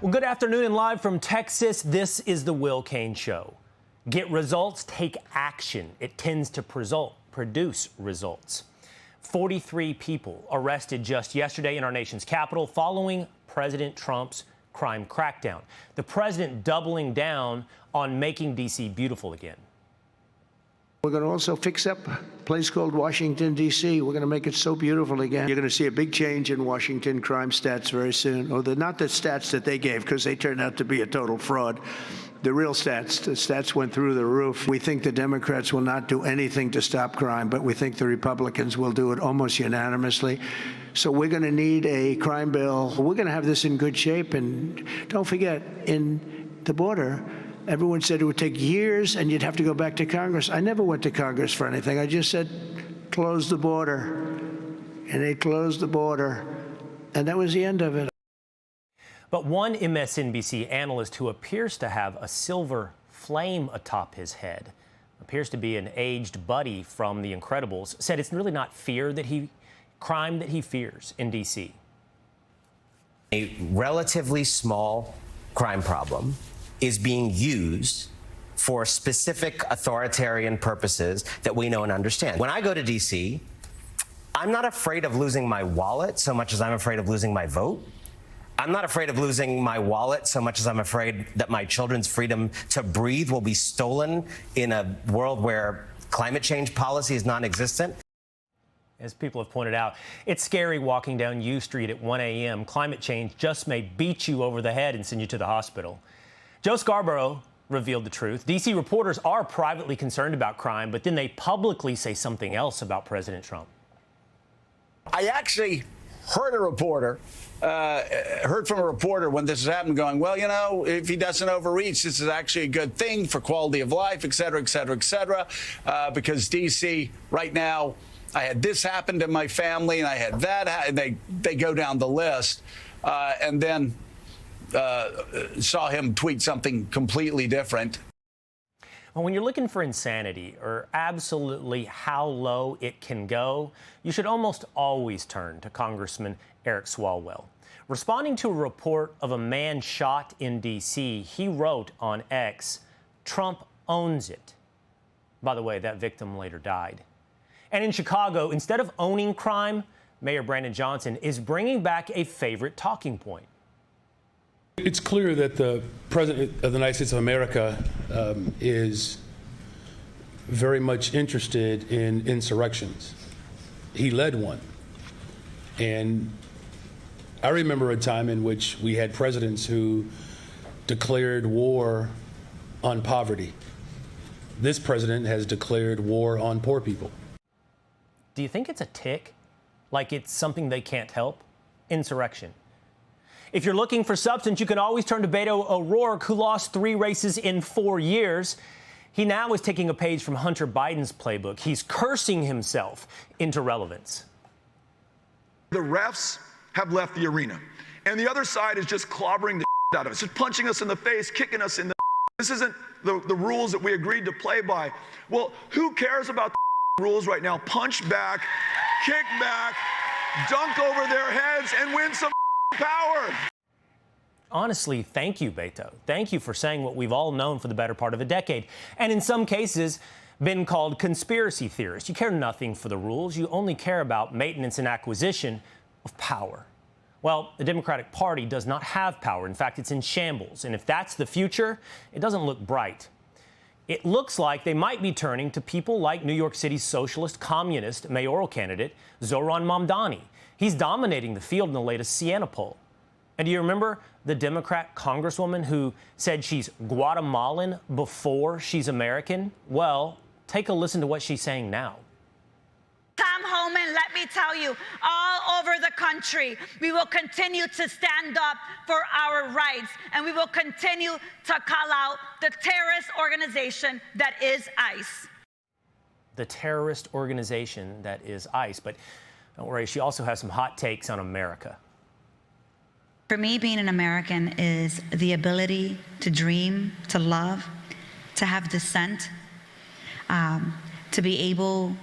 Well, good afternoon and live from Texas, this is the Will Cain Show. Get results, take action. It tends to produce results. 43 people arrested just yesterday in our nation's capital following President Trump's crime crackdown. The president doubling down on making D.C. beautiful again. We're going to also fix up a place called Washington, D.C. We're going to make it so beautiful again. You're going to see a big change in Washington crime stats very soon. Or not the stats that they gave, because they turned out to be a total fraud. The real stats, the stats went through the roof. We think the Democrats will not do anything to stop crime, but we think the Republicans will do it almost unanimously. So we're going to need a crime bill. We're going to have this in good shape. And don't forget, in the border, everyone said it would take years and you'd have to go back to Congress. I never went to Congress for anything. I just said, close the border. And they closed the border. And that was the end of it. But one MSNBC analyst who appears to have a silver flame atop his head, appears to be an aged buddy from The Incredibles, said it's really not crime that he fears in D.C. A relatively small crime problem is being used for specific authoritarian purposes that we know and understand. When I go to D.C., I'm not afraid of losing my wallet so much as I'm afraid of losing my vote. I'm not afraid of losing my wallet so much as I'm afraid that my children's freedom to breathe will be stolen in a world where climate change policy is non-existent. As people have pointed out, it's scary walking down U Street at 1 a.m. Climate change just may beat you over the head and send you to the hospital. Joe Scarborough revealed the truth. D.C. reporters are privately concerned about crime, but then they publicly say something else about President Trump. I actually heard from a reporter when this happened going, well, you know, if he doesn't overreach, this is actually a good thing for quality of life, et cetera, et cetera, et cetera, because D.C. right now, I had this happen to my family and I had that, they go down the list, and then saw him tweet something completely different. Well, when you're looking for insanity or absolutely how low it can go, you should almost always turn to Congressman Eric Swalwell. Responding to a report of a man shot in D.C., he wrote on X, "Trump owns it." By the way, that victim later died. And in Chicago, instead of owning crime, Mayor Brandon Johnson is bringing back a favorite talking point. It's clear that the President of the United States of America is very much interested in insurrections. He led one. And I remember a time in which we had presidents who declared war on poverty. This president has declared war on poor people. Do you think it's a tick? Like it's something they can't help? Insurrection. If you're looking for substance, you can always turn to Beto O'Rourke, who lost 3 races in 4 years. He now is taking a page from Hunter Biden's playbook. He's cursing himself into relevance. The refs have left the arena, and the other side is just clobbering the out of us, just punching us in the face, kicking us in the. This isn't the rules that we agreed to play by. Well, who cares about the rules right now? Punch back, kick back, dunk over their heads, and win some power. Honestly, thank you, Beto. Thank you for saying what we've all known for the better part of a decade, and in some cases, been called conspiracy theorists. You care nothing for the rules. You only care about maintenance and acquisition of power. Well, the Democratic Party does not have power. In fact, it's in shambles. And if that's the future, it doesn't look bright. It looks like they might be turning to people like New York City's socialist communist mayoral candidate, Zohran Mamdani. He's dominating the field in the latest Siena poll. And do you remember the Democrat congresswoman who said she's Guatemalan before she's American? Well, take a listen to what she's saying now. Come home and let me tell you, all over the country, we will continue to stand up for our rights, and we will continue to call out the terrorist organization that is ICE. The terrorist organization that is ICE. But don't worry, she also has some hot takes on America. For me, being an American is the ability to dream, to love, to have dissent, to be able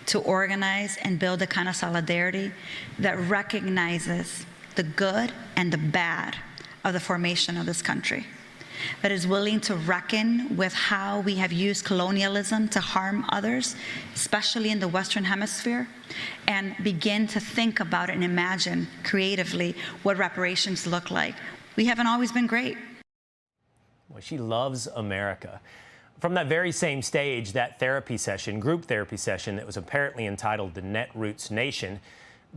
to organize and build a kind of solidarity that recognizes the good and the bad of the formation of this country, that is willing to reckon with how we have used colonialism to harm others, especially in the Western Hemisphere, and begin to think about and imagine creatively what reparations look like. We haven't always been great. Well, she loves America. From that very same stage, that therapy session, group therapy session that was apparently entitled the Netroots Nation,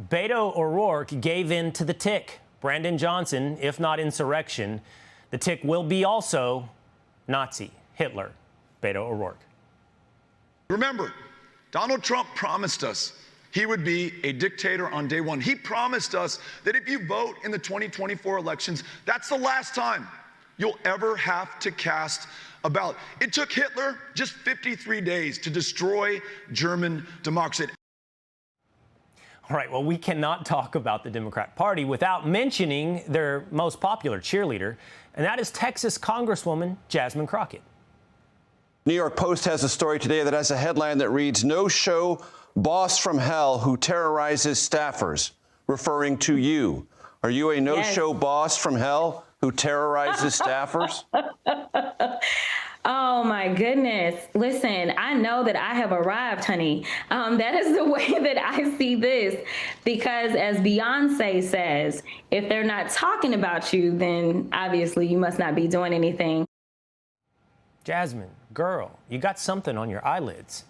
Beto O'Rourke gave in to the tick. Brandon Johnson, if not insurrection, the tick will be also Nazi, Hitler, Beto O'Rourke. Remember, Donald Trump promised us he would be a dictator on day one. He promised us that if you vote in the 2024 elections, that's the last time you'll ever have to cast a ballot. It took Hitler just 53 days to destroy German democracy. All right, well, we cannot talk about the Democrat Party without mentioning their most popular cheerleader, and that is Texas Congresswoman Jasmine Crockett. New York Post has a story today that has a headline that reads, "No-show boss from hell who terrorizes staffers," referring to you. Are you a no-show boss from hell who terrorizes staffers? Oh, my goodness. Listen, I know that I have arrived, honey. That is the way that I see this, because as Beyonce says, if they're not talking about you, then obviously you must not be doing anything. Jasmine, girl, you got something on your eyelids.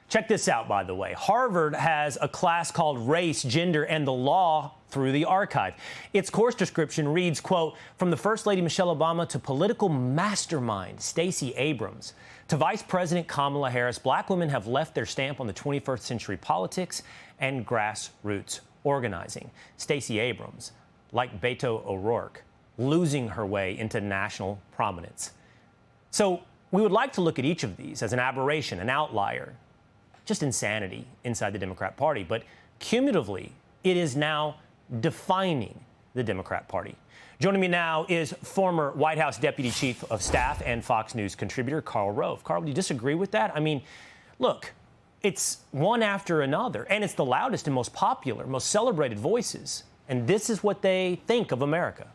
Check this out, by the way. Harvard has a class called Race, Gender, and the Law through the Archive. Its course description reads, quote, "From the First Lady Michelle Obama to political mastermind Stacey Abrams to Vice President Kamala Harris, black women have left their stamp on the 21st century politics and grassroots organizing." Stacey Abrams, like Beto O'Rourke, losing her way into national prominence. So we would like to look at each of these as an aberration, an outlier, just insanity inside the Democrat Party. But cumulatively, it is now defining the Democrat Party. Joining me now is former White House Deputy Chief of Staff and Fox News contributor Karl Rove. Karl, do you disagree with that? I mean, look, it's one after another, and it's the loudest and most popular, most celebrated voices. And this is what they think of America.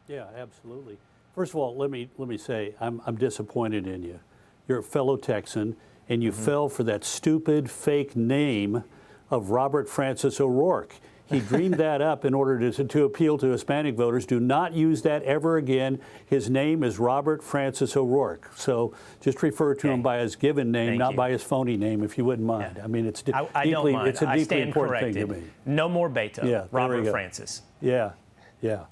Yeah, absolutely. First of all, let me say I'm disappointed in you. You're a fellow Texan, and you fell for that stupid fake name of Robert Francis O'Rourke. He dreamed that up in order to appeal to Hispanic voters. Do not use that ever again. His name is Robert Francis O'Rourke. So just refer to him by his given name, not by his phony name, if you wouldn't mind. Yeah. I mean, it's I don't mind. It's a deeply important thing to me. No more Beto. Yeah, Robert Francis. Yeah, yeah.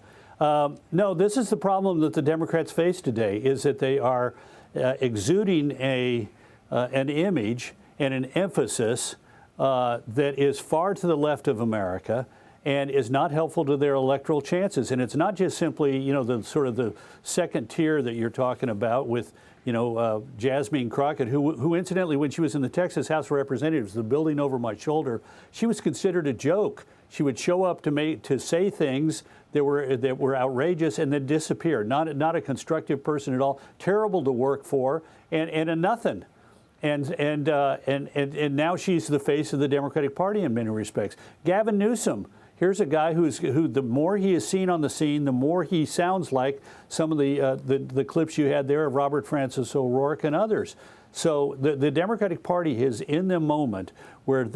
No, this is the problem that the Democrats face today, is that they are exuding an image and an emphasis that is far to the left of America and is not helpful to their electoral chances. And it's not just simply, you know, the sort of the second tier that you're talking about with, you know, Jasmine Crockett, who incidentally, when she was in the Texas House of Representatives, the building over my shoulder, she was considered a joke. She would show up to say things that were outrageous and then disappear. Not a constructive person at all. Terrible to work for, and a nothing. And now she's the face of the Democratic Party in many respects. Gavin Newsom, here's a guy who the more he is seen on the scene, the more he sounds like some of the clips you had there of Robert Francis O'Rourke and others. So the Democratic Party is in the moment where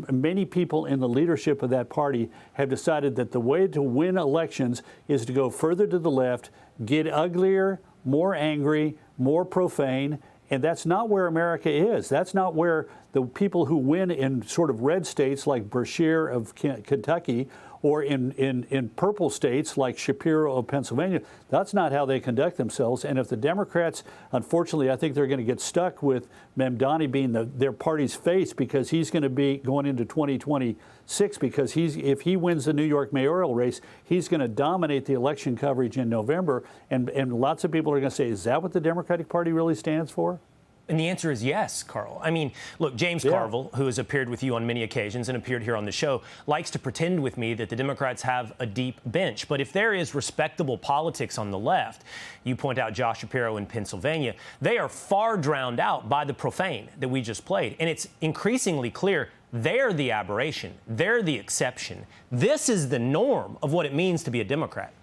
many people in the leadership of that party have decided that the way to win elections is to go further to the left, get uglier, more angry, more profane. And that's not where America is. That's not where the people who win in sort of red states like Brashear of Kentucky or in purple states like Shapiro of Pennsylvania, that's not how they conduct themselves. And if the Democrats, unfortunately, I think they're going to get stuck with Mamdani being their party's face, because he's going to be going into 2026, because if he wins the New York mayoral race, he's going to dominate the election coverage in November. And lots of people are going to say, is that what the Democratic Party really stands for? And the answer is yes, Karl. I mean, look, James Carville, who has appeared with you on many occasions and appeared here on the show, likes to pretend with me that the Democrats have a deep bench. But if there is respectable politics on the left, you point out Josh Shapiro in Pennsylvania, they are far drowned out by the profane that we just played. And it's increasingly clear they're the aberration. They're the exception. This is the norm of what it means to be a Democrat.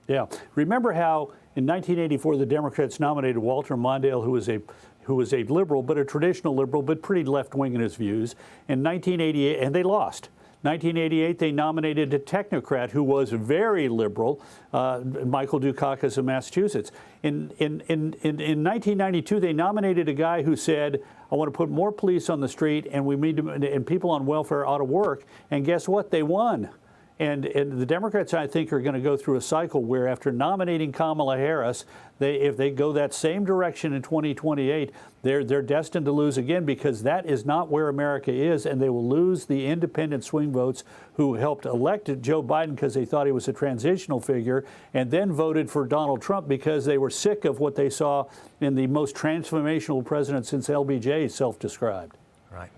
Yeah. Remember how in 1984 the Democrats nominated Walter Mondale, who was a liberal, but a traditional liberal, but pretty left-wing in his views. In 1988, and they lost. 1988, they nominated a technocrat who was very liberal, Michael Dukakis of Massachusetts. In 1992, they nominated a guy who said, I want to put more police on the street and people on welfare ought to work. And guess what? They won. And the Democrats, I think, are going to go through a cycle where after nominating Kamala Harris, if they go that same direction in 2028, they're destined to lose again, because that is not where America is, and they will lose the independent swing votes who helped elect Joe Biden because they thought he was a transitional figure, and then voted for Donald Trump because they were sick of what they saw in the most transformational president since LBJ, self-described. Right.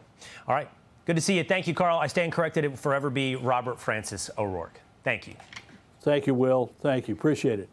All right. Good to see you. Thank you, Carl. I stand corrected. It will forever be Robert Francis O'Rourke. Thank you. Thank you, Will. Thank you. Appreciate it.